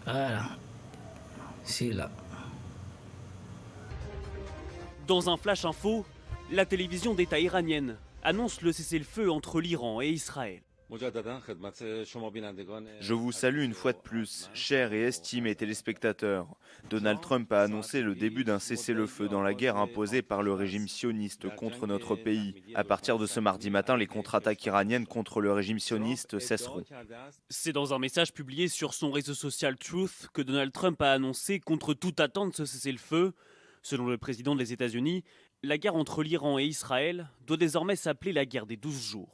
Voilà, c'est là. Dans un flash info, la télévision d'État iranienne annonce le cessez-le-feu entre l'Iran et Israël. Je vous salue une fois de plus, chers et estimés téléspectateurs. Donald Trump a annoncé le début d'un cessez-le-feu dans la guerre imposée par le régime sioniste contre notre pays. À partir de ce mardi matin, les contre-attaques iraniennes contre le régime sioniste cesseront. C'est dans un message publié sur son réseau social Truth que Donald Trump a annoncé contre toute attente ce cessez-le-feu. Selon le président des États-Unis, la guerre entre l'Iran et Israël doit désormais s'appeler la guerre des 12 jours.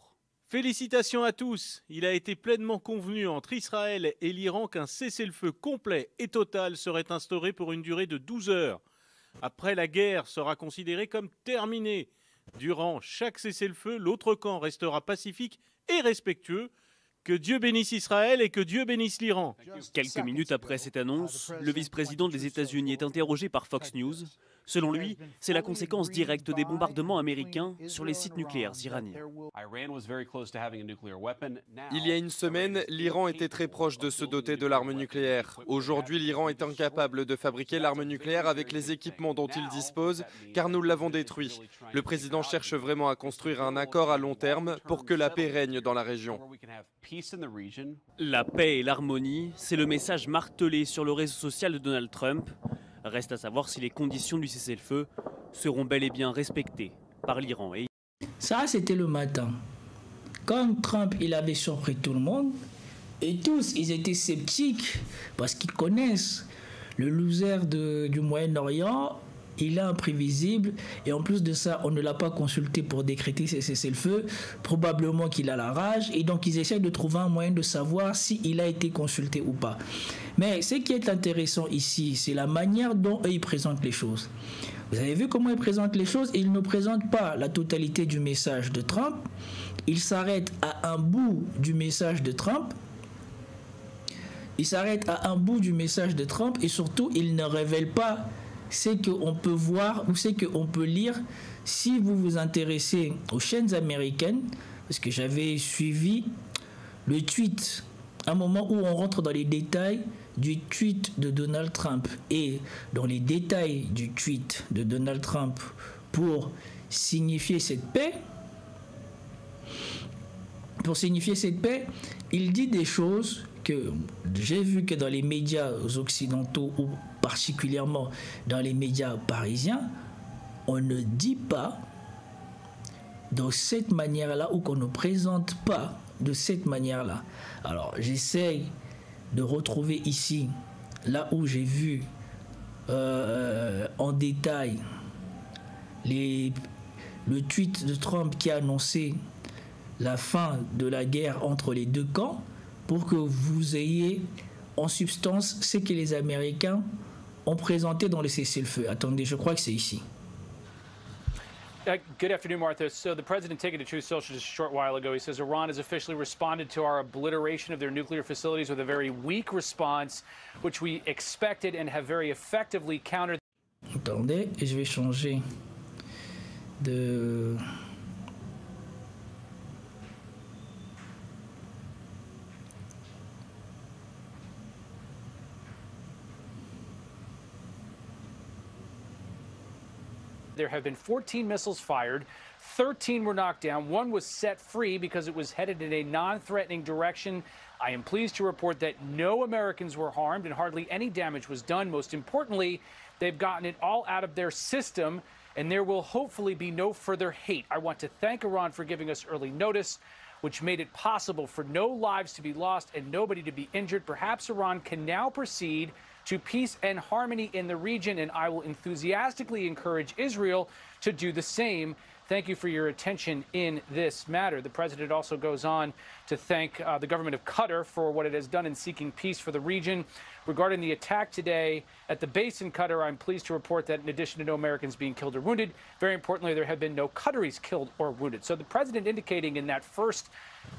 Félicitations à tous. Il a été pleinement convenu entre Israël et l'Iran qu'un cessez-le-feu complet et total serait instauré pour une durée de 12 heures. Après, la guerre sera considérée comme terminée. Durant chaque cessez-le-feu, l'autre camp restera pacifique et respectueux. Que Dieu bénisse Israël et que Dieu bénisse l'Iran. Quelques minutes après cette annonce, le vice-président des États-Unis est interrogé par Fox News. Selon lui, c'est la conséquence directe des bombardements américains sur les sites nucléaires iraniens. Il y a une semaine, l'Iran était très proche de se doter de l'arme nucléaire. Aujourd'hui, l'Iran est incapable de fabriquer l'arme nucléaire avec les équipements dont il dispose, car nous l'avons détruit. Le président cherche vraiment à construire un accord à long terme pour que la paix règne dans la région. La paix et l'harmonie, c'est le message martelé sur le réseau social de Donald Trump. Reste à savoir si les conditions du cessez-le-feu seront bel et bien respectées par l'Iran. Ça, c'était le matin. Quand Trump, il avait surpris tout le monde, et tous, ils étaient sceptiques, parce qu'ils connaissent le loser du Moyen-Orient. Il est imprévisible et en plus de ça, on ne l'a pas consulté pour décréter ce cessez-le-feu. Probablement qu'il a la rage et donc ils essaient de trouver un moyen de savoir s'il a été consulté ou pas. Mais ce qui est intéressant ici, c'est la manière dont eux, ils présentent les choses. Vous avez vu comment ils présentent les choses? Ils ne présentent pas la totalité du message de Trump. Ils s'arrêtent à un bout du message de Trump. Ils s'arrêtent à un bout du message de Trump et surtout, ils ne révèlent pas c'est qu'on peut voir ou c'est qu'on peut lire si vous vous intéressez aux chaînes américaines, parce que j'avais suivi le tweet, un moment où on rentre dans les détails du tweet de Donald Trump. Et dans les détails du tweet de Donald Trump pour signifier cette paix, il dit des choses que j'ai vu que dans les médias occidentaux ou particulièrement dans les médias parisiens, on ne dit pas de cette manière-là ou qu'on ne présente pas de cette manière-là. Alors j'essaye de retrouver ici, là où j'ai vu en détail le tweet de Trump qui a annoncé la fin de la guerre entre les deux camps, pour que vous ayez en substance ce que les Américains ont présenté dans le cessez-le-feu. Attendez, je crois que c'est ici. Good afternoon, Martha. So the president taking to Truth Social just a short while ago, he says Iran has officially responded to our obliteration of their nuclear facilities with a very weak response, which we expected and have very effectively countered. Attendez, et je vais changer de... There have been 14 missiles fired, 13 were knocked down, one was set free because it was headed in a non-threatening direction. I am pleased to report that no Americans were harmed and hardly any damage was done. Most importantly, they've gotten it all out of their system, and there will hopefully be no further hate. I want to thank Iran for giving us early notice, which made it possible for no lives to be lost and nobody to be injured. Perhaps Iran can now proceed to peace and harmony in the region, and I will enthusiastically encourage Israel to do the same. Thank you for your attention in this matter. The president also goes on to thank the government of Qatar for what it has done in seeking peace for the region. Regarding the attack today at the base in Qatar, I'm pleased to report that in addition to no Americans being killed or wounded, very importantly, there have been no Qataris killed or wounded. So the president indicating in that first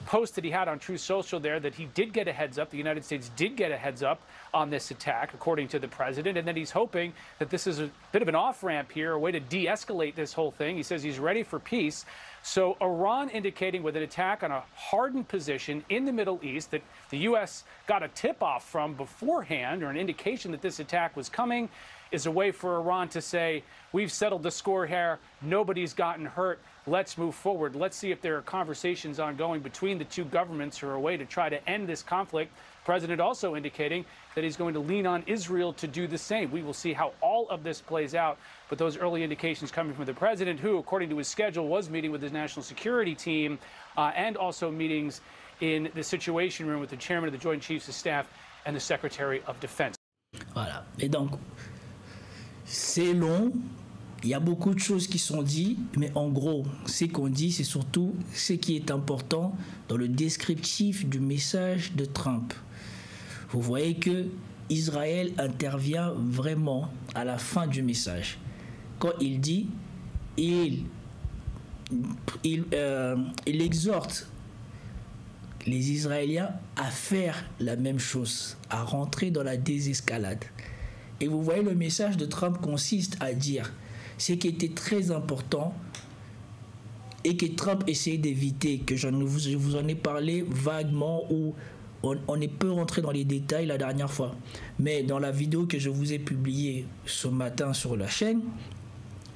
post that he had on Truth Social there that he did get a heads up. The United States did get a heads up on this attack, according to the president, and then he's hoping that this is a bit of an off-ramp here, a way to de-escalate this whole thing. He says he's ready for peace. So Iran indicating with an attack on a hardened position in the Middle East that the U.S. got a tip-off from beforehand, or an indication that this attack was coming, is a way for Iran to say, we've settled the score here, nobody's gotten hurt, let's move forward. Let's see if there are conversations ongoing between the two governments or a way to try to end this conflict. The president also indicating that he's going to lean on Israel to do the same. We will see how all of this plays out, but those early indications coming from the president, who, according to his schedule, was meeting with his national security team and also meetings in the Situation Room with the chairman of the Joint Chiefs of Staff and the Secretary of Defense. Voilà. Et donc, c'est long. Il y a beaucoup de choses qui sont dites, mais en gros, ce qu'on dit, c'est surtout ce qui est important dans le descriptif du message de Trump. Vous voyez que Israël intervient vraiment à la fin du message. Quand il dit, il exhorte les Israéliens à faire la même chose, à rentrer dans la désescalade. Et vous voyez, le message de Trump consiste à dire ce qui était très important et que Trump essayait d'éviter, que je vous en ai parlé vaguement, ou on est peu rentré dans les détails la dernière fois. Mais dans la vidéo que je vous ai publiée ce matin sur la chaîne,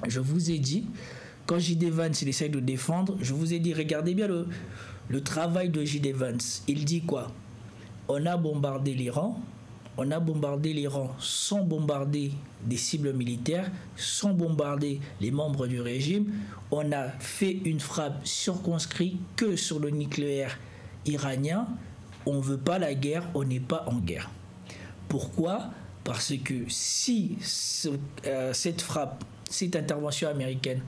je vous ai dit, quand J.D. Vance il essaie de défendre, je vous ai dit, regardez bien le travail de J.D. Vance. Il dit quoi? On a bombardé l'Iran. On a bombardé l'Iran sans bombarder des cibles militaires, sans bombarder les membres du régime. On a fait une frappe circonscrite que sur le nucléaire iranien. On ne veut pas la guerre, on n'est pas en guerre. Pourquoi? Parce que si cette frappe, cette intervention américaine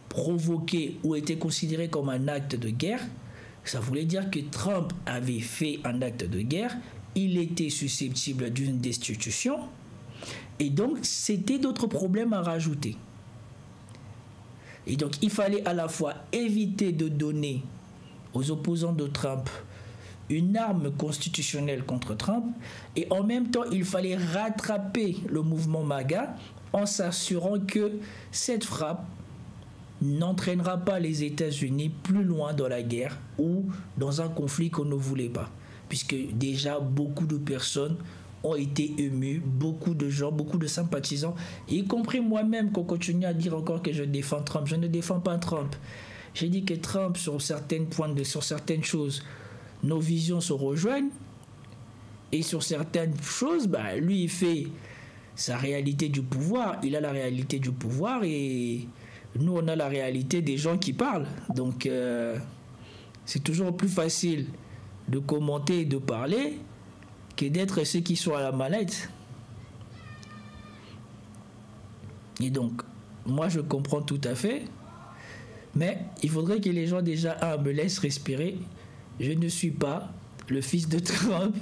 provoquait ou était considérée comme un acte de guerre, ça voulait dire que Trump avait fait un acte de guerre. Il était susceptible d'une destitution et donc c'était d'autres problèmes à rajouter. Et donc il fallait à la fois éviter de donner aux opposants de Trump une arme constitutionnelle contre Trump et en même temps il fallait rattraper le mouvement MAGA en s'assurant que cette frappe n'entraînera pas les États-Unis plus loin dans la guerre ou dans un conflit qu'on ne voulait pas. Puisque déjà beaucoup de personnes ont été émues, beaucoup de gens, beaucoup de sympathisants, y compris moi-même, qu'on continue à dire encore que je défends Trump. Je ne défends pas Trump. J'ai dit que Trump, sur certaines choses, nos visions se rejoignent, et sur certaines choses, lui, il fait sa réalité du pouvoir. Il a la réalité du pouvoir, et nous, on a la réalité des gens qui parlent. Donc, c'est toujours plus facile de commenter et de parler que d'être ceux qui sont à la manette. Et donc, moi je comprends tout à fait, mais il faudrait que les gens déjà me laissent respirer. Je ne suis pas le fils de Trump.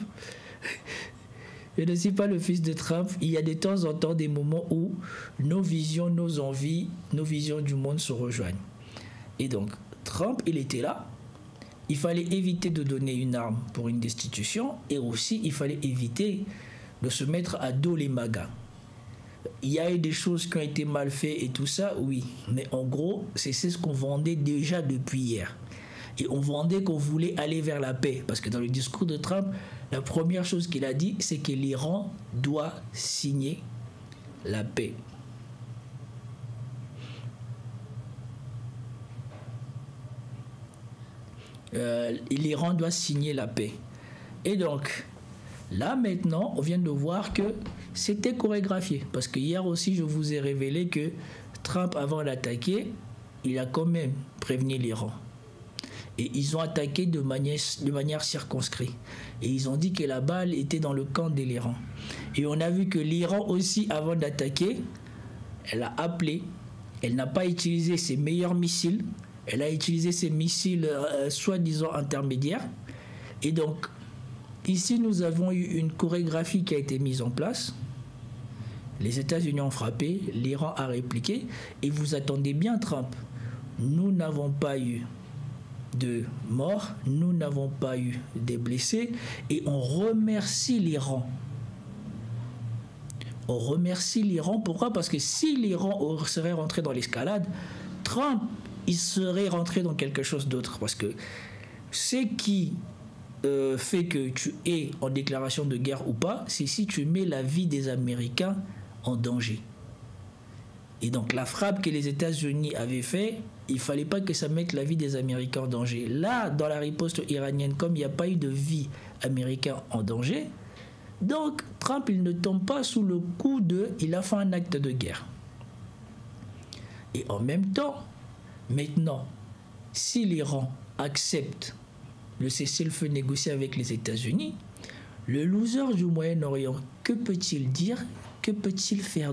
Je ne suis pas le fils de Trump. Il y a de temps en temps des moments où nos visions, nos envies, nos visions du monde se rejoignent. Et donc, Trump, il était là. Il fallait éviter de donner une arme pour une destitution et aussi il fallait éviter de se mettre à dos les MAGA. Il y a eu des choses qui ont été mal faites et tout ça, oui. Mais en gros, c'est ce qu'on vendait déjà depuis hier. Et on vendait qu'on voulait aller vers la paix. Parce que dans le discours de Trump, la première chose qu'il a dit, c'est que l'Iran doit signer la paix. L'Iran doit signer la paix. Et donc, là maintenant, on vient de voir que c'était chorégraphié. Parce que hier aussi, je vous ai révélé que Trump, avant d'attaquer, il a quand même prévenu l'Iran. Et ils ont attaqué de manière circonscrite. Et ils ont dit que la balle était dans le camp de l'Iran. Et on a vu que l'Iran aussi, avant d'attaquer, elle a appelé, elle n'a pas utilisé ses meilleurs missiles. Elle a utilisé ces missiles soi-disant intermédiaires. Et donc, ici, nous avons eu une chorégraphie qui a été mise en place. Les États-Unis ont frappé, l'Iran a répliqué. Et vous attendez bien Trump. Nous n'avons pas eu de morts, nous n'avons pas eu des blessés et on remercie l'Iran. On remercie l'Iran, pourquoi? Parce que si l'Iran serait rentré dans l'escalade, Trump, il serait rentré dans quelque chose d'autre. Parce que ce qui fait que tu es en déclaration de guerre ou pas, c'est si tu mets la vie des Américains en danger. Et donc la frappe que les États-Unis avaient fait, il ne fallait pas que ça mette la vie des Américains en danger. Là, dans la riposte iranienne, comme il n'y a pas eu de vie américaine en danger, donc Trump, il ne tombe pas sous le coup de « il a fait un acte de guerre ». Et en même temps, maintenant, si l'Iran accepte le cessez-le-feu négocié avec les États-Unis, le loser du Moyen-Orient, que peut-il dire? Que peut-il faire?